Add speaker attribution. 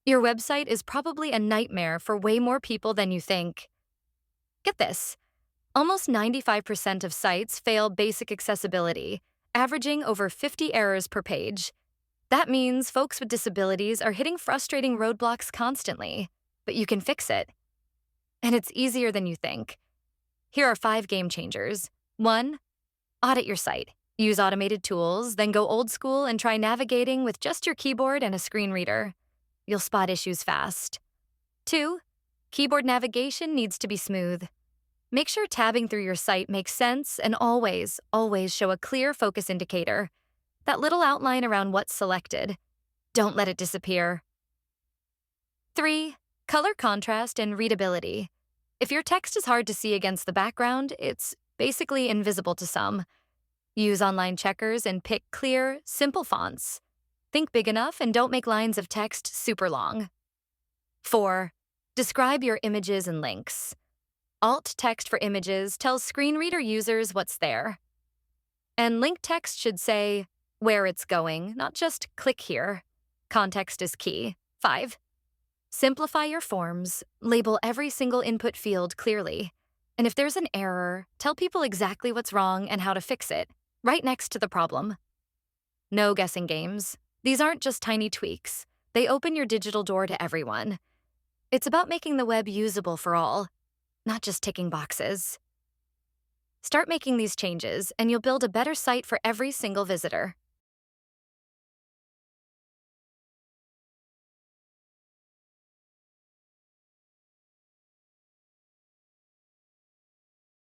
Speaker 1: Your website is probably a nightmare for way more people than you think. Get this, almost 95% of sites fail basic accessibility, averaging over 50 errors per page. That means folks with disabilities are hitting frustrating roadblocks constantly, but you can fix it. And it's easier than you think. Here are 5 game changers. 1. Audit your site. Use automated tools, then go old school and try navigating with just your keyboard and a screen reader. You'll spot issues fast. 2. Keyboard navigation needs to be smooth. Make sure tabbing through your site makes sense and always show a clear focus indicator. That little outline around what's selected. Don't let it disappear. 3. Color contrast and readability. If your text is hard to see against the background, it's basically invisible to some. Use online checkers and pick clear, simple fonts. Think big enough and don't make lines of text super long. 4. Describe your images and links. Alt text for images tells screen reader users what's there. And link text should say where it's going, not just click here. Context is key. 5. Simplify your forms. Label every single input field clearly. And if there's an error, tell people exactly what's wrong and how to fix it, right next to the problem. No guessing games. These aren't just tiny tweaks. They open your digital door to everyone. It's about making the web usable for all, not just ticking boxes. Start making these changes, and you'll build a better site for every single visitor.